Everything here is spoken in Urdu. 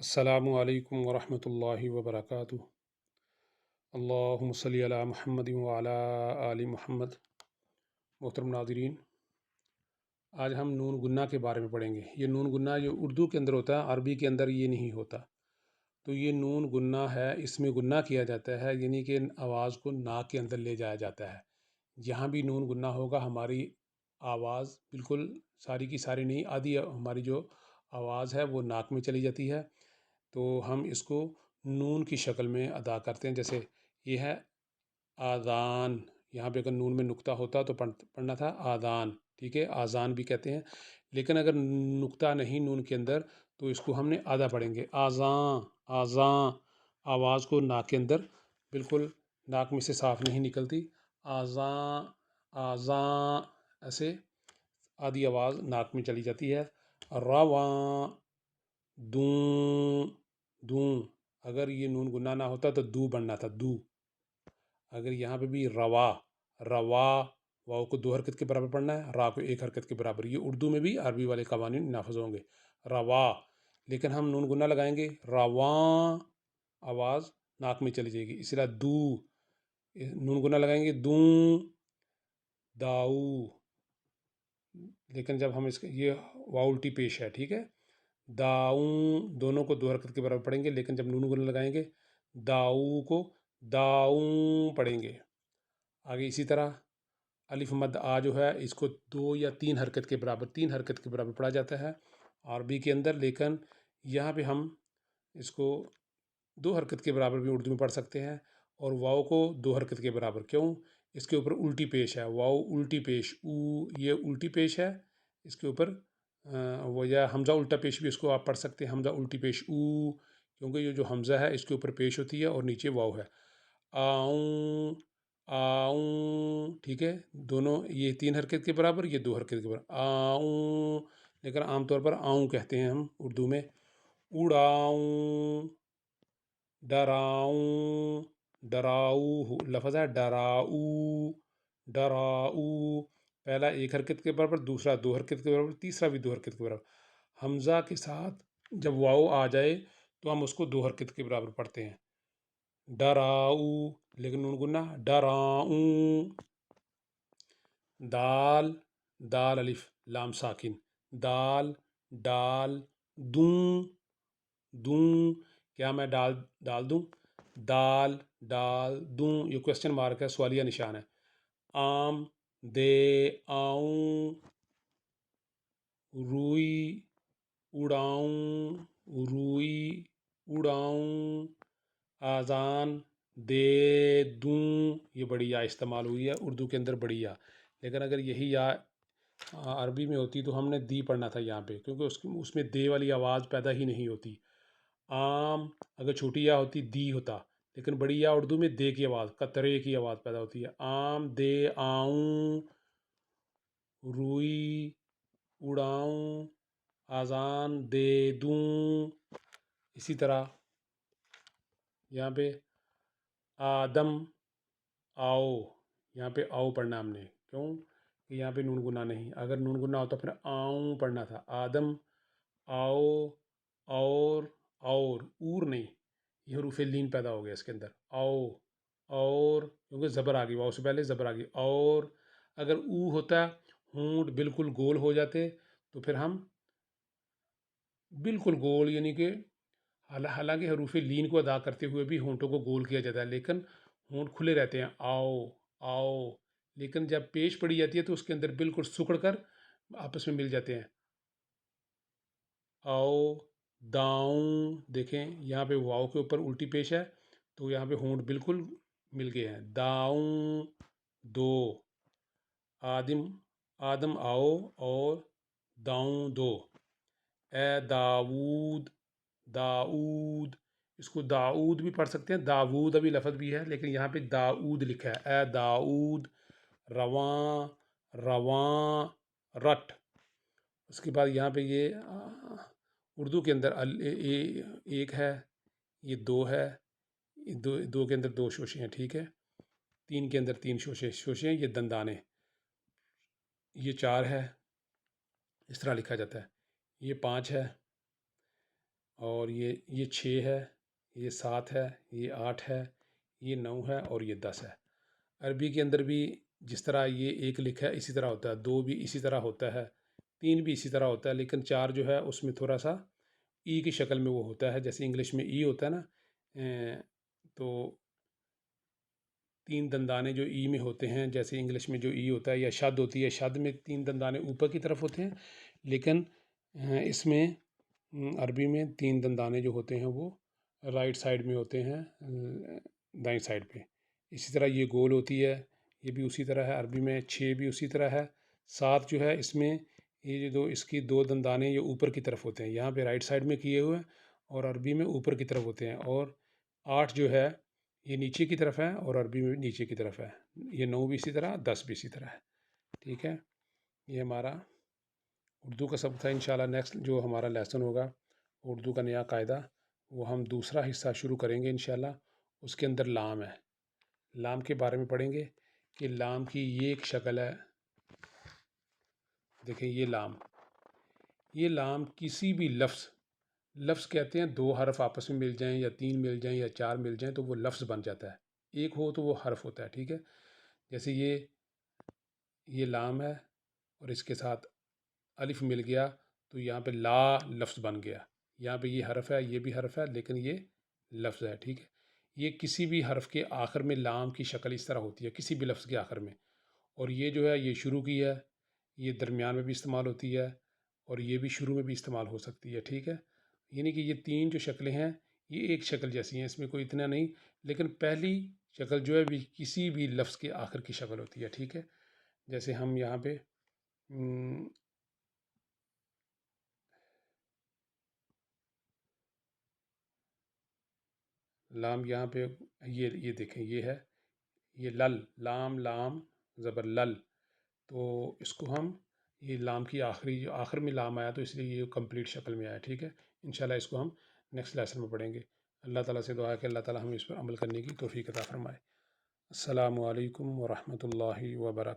السلام علیکم ورحمۃ اللہ وبرکاتہ۔ اللہم صلی علی محمد وعلی آل محمد۔ محترم ناظرین، آج ہم نون گنہ کے بارے میں پڑھیں گے۔ یہ نون گنہ جو اردو کے اندر ہوتا ہے، عربی کے اندر یہ نہیں ہوتا۔ تو یہ نون گنہ ہے، اس میں گنہ کیا جاتا ہے، یعنی کہ آواز کو ناک کے اندر لے جایا جاتا ہے۔ جہاں بھی نون گنہ ہوگا ہماری آواز بالکل ساری کی ساری نہیں، آدھی ہماری جو آواز ہے وہ ناک میں چلی جاتی ہے۔ تو ہم اس کو نون کی شکل میں ادا کرتے ہیں۔ جیسے یہ ہے آذان، یہاں پہ اگر نون میں نقطہ ہوتا تو پڑھنا تھا آذان، ٹھیک ہے، آذان بھی کہتے ہیں۔ لیکن اگر نقطہ نہیں نون کے اندر تو اس کو ہم نے آدھا پڑھیں گے، آذان آذان۔ آواز کو ناک کے اندر بالکل ناک میں سے صاف نہیں نکلتی، آذان آذان، ایسے آدھی آواز ناک میں چلی جاتی ہے۔ رواں، دوں دوں، اگر یہ نون گنہ نہ ہوتا تو دو بننا تھا، دو۔ اگر یہاں پہ بھی روا، روا، واؤ کو 2 حرکت کے برابر پڑھنا ہے، را کو 1 حرکت کے برابر۔ یہ اردو میں بھی عربی والے قوانین نافذ ہوں گے، روا۔ لیکن ہم نون گنہ لگائیں گے، رواں، آواز ناک میں چلی جائے گی، اسی طرح دو، نون گنہ لگائیں گے، دوں، داؤ۔ لیکن جب ہم اس کے یہ واؤ الٹی پیش ہے، ٹھیک ہے، داؤں، دونوں کو 2 حرکت کے برابر پڑھیں گے، لیکن جب نون گنہ لگائیں گے داؤ کو داؤں پڑھیں گے۔ آگے اسی طرح الف مد آ جو ہے اس کو 2 یا 3 حرکت کے برابر، 3 حرکت کے برابر پڑھا جاتا ہے عربی کے اندر، لیکن یہاں پہ ہم اس کو 2 حرکت کے برابر بھی اردو میں پڑھ سکتے ہیں، اور واؤ کو 2 حرکت کے برابر۔ کیوں؟ اس کے اوپر الٹی پیش ہے، واؤ الٹی پیش، او، یہ الٹی پیش ہے، اس کے اوپر وہ، یا حمزہ الٹا پیش بھی اس کو آپ پڑھ سکتے ہیں، حمزہ الٹی پیش او، کیونکہ یہ جو حمزہ ہے اس کے اوپر پیش ہوتی ہے اور نیچے واؤ ہے۔ آؤں آؤں، ٹھیک ہے، دونوں یہ 3 حرکت کے برابر، یہ 2 حرکت کے برابر، آؤں۔ لیکن عام طور پر آؤں کہتے ہیں ہم اردو میں۔ اڑاؤں، ڈراؤں، ڈراؤ لفظ ہے، ڈراؤ، ڈراؤ، پہلا 1 حرکت کے برابر، دوسرا 2 حرکت کے برابر، تیسرا بھی 2 حرکت کے برابر۔ حمزہ کے ساتھ جب واؤ آ جائے تو ہم اس کو 2 حرکت کے برابر پڑھتے ہیں، ڈراؤ، لیکن نون گنہ، ڈراؤں۔ دال، دال الف لام ساکن، دال، ڈال، دوں، دوں، کیا میں ڈال دوں؟ دال، ڈال، دوں، یہ کوشچن مارک ہے، سوالیہ نشان ہے۔ آم، دے، آؤں، روئی، اڑاؤں، روئی، اڑاؤں، آذان، دے، دوں، یہ بڑی یا استعمال ہوئی ہے اردو کے اندر، بڑی یا۔ لیکن اگر یہی یا عربی میں ہوتی تو ہم نے دی پڑھنا تھا یہاں پہ، کیونکہ اس میں دے والی آواز پیدا ہی نہیں ہوتی۔ آم، اگر چھوٹی یا ہوتی دی ہوتا، لیکن بڑی یا اردو میں دے کی آواز، قطرے کی آواز پیدا ہوتی ہے۔ آم، دے، آؤں، روئی، اڑاؤں، آذان، دے، دوں۔ اسی طرح یہاں پہ آدم، آؤ، یہاں پہ آؤ پڑھنا ہم نے، کیوں کہ یہاں پہ نون گنہ نہیں، اگر نون گنہ ہوتا پھر آؤں پڑھنا تھا، آدم، آؤ، اور نہیں، یہ حروف لین پیدا ہو گیا اس کے اندر، آؤ، اور، کیونکہ زبر آ گئی، واؤ سے پہلے زبر آ گئی، اور۔ اگر او ہوتا، ہونٹ بالکل گول ہو جاتے تو پھر ہم بالکل گول، یعنی کہ حالانکہ حروف لین کو ادا کرتے ہوئے بھی ہونٹوں کو گول کیا جاتا ہے، لیکن ہونٹ کھلے رہتے ہیں، آؤ، آؤ، لیکن جب پیش پڑی جاتی ہے تو اس کے اندر بالکل سکڑ کر آپس میں مل جاتے ہیں، آؤ، داؤں۔ دیکھیں یہاں پہ واؤ کے اوپر الٹی پیش ہے تو یہاں پہ ہونٹ بالکل مل گئے ہیں، داؤں، دو، آدم، آدم، آؤ، اور داؤں، دو۔ اے داود، داؤد، اس کو داؤد بھی پڑھ سکتے ہیں، داود ابھی لفظ بھی ہے، لیکن یہاں پہ داؤد لکھا ہے، اے داؤد، رواں، رواں، رٹ۔ اس کے بعد یہاں پہ یہ اردو کے اندر ایک ہے، یہ 2 ہے، دو کے اندر 2 شوشے ہیں، ٹھیک ہے، 3 کے اندر 3 شوشے ہیں، یہ دندانے، یہ 4 ہے، اس طرح لکھا جاتا ہے، یہ 5 ہے، اور یہ 6 ہے، یہ 7 ہے، یہ 8 ہے، یہ 9 ہے اور یہ 10 ہے۔ عربی کے اندر بھی جس طرح یہ 1 لکھا ہے اسی طرح ہوتا ہے، 2 بھی اسی طرح ہوتا ہے، 3 بھی اسی طرح ہوتا ہے، لیکن 4 جو ہے اس میں تھوڑا سا ای کی شکل میں وہ ہوتا ہے، جیسے انگلش میں ای ہوتا ہے نا، تو 3 دندانے جو ای میں ہوتے ہیں، جیسے انگلش میں جو ای ہوتا ہے یا شد ہوتی ہے، شد میں 3 دندانے اوپر کی طرف ہوتے ہیں، لیکن اس میں عربی میں 3 دندانے جو ہوتے ہیں وہ رائٹ سائڈ میں ہوتے ہیں، دائیں سائڈ پہ۔ اسی طرح یہ گول ہوتی ہے، یہ بھی اسی طرح ہے، عربی میں 6 بھی اسی طرح ہے، 7 جو ہے اس میں یہ جو اس کی 2 دندانے یہ اوپر کی طرف ہوتے ہیں، یہاں پہ رائٹ سائڈ میں کیے ہوئے ہیں اور عربی میں اوپر کی طرف ہوتے ہیں، اور 8 جو ہے یہ نیچے کی طرف ہے اور عربی میں بھی نیچے کی طرف ہے، یہ 9 بھی اسی طرح، 10 بھی اسی طرح ہے، ٹھیک ہے۔ یہ ہمارا اردو کا سبق تھا۔ انشاءاللہ نیکسٹ جو ہمارا لیسن ہوگا اردو کا نیا قاعدہ، وہ ہم دوسرا حصہ شروع کریں گے انشاءاللہ، اس کے اندر لام ہے، لام کے بارے میں پڑھیں گے کہ لام کی یہ ایک شکل ہے، دیکھیں یہ لام کسی بھی لفظ کہتے ہیں 2 حرف آپس میں مل جائیں یا 3 مل جائیں یا 4 مل جائیں تو وہ لفظ بن جاتا ہے، ایک ہو تو وہ حرف ہوتا ہے، ٹھیک ہے۔ جیسے یہ لام ہے اور اس کے ساتھ الف مل گیا تو یہاں پہ لا لفظ بن گیا، یہاں پہ یہ حرف ہے، یہ بھی حرف ہے، لیکن یہ لفظ ہے، ٹھیک ہے۔ یہ کسی بھی حرف کے آخر میں لام کی شکل اس طرح ہوتی ہے، کسی بھی لفظ کے آخر میں، اور یہ جو ہے یہ شروع کی ہے، یہ درمیان میں بھی استعمال ہوتی ہے اور یہ بھی شروع میں بھی استعمال ہو سکتی ہے، ٹھیک ہے۔ یعنی کہ یہ 3 جو شکلیں ہیں یہ ایک شکل جیسی ہیں، اس میں کوئی اتنا نہیں، لیکن پہلی شکل جو ہے بھی کسی بھی لفظ کے آخر کی شکل ہوتی ہے، ٹھیک ہے۔ جیسے ہم یہاں پہ لام یہاں پہ یہ دیکھیں یہ ہے، یہ لام زبر لل، تو اس کو ہم یہ لام کی آخر میں لام آیا تو اس لیے یہ کمپلیٹ شکل میں آیا، ٹھیک ہے۔ انشاءاللہ اس کو ہم نیکسٹ لیسن میں پڑھیں گے۔ اللہ تعالیٰ سے دعا ہے کہ اللہ تعالیٰ ہمیں اس پر عمل کرنے کی توفیق عطا فرمائے۔ السلام علیکم ورحمۃ اللہ وبرکاتہ۔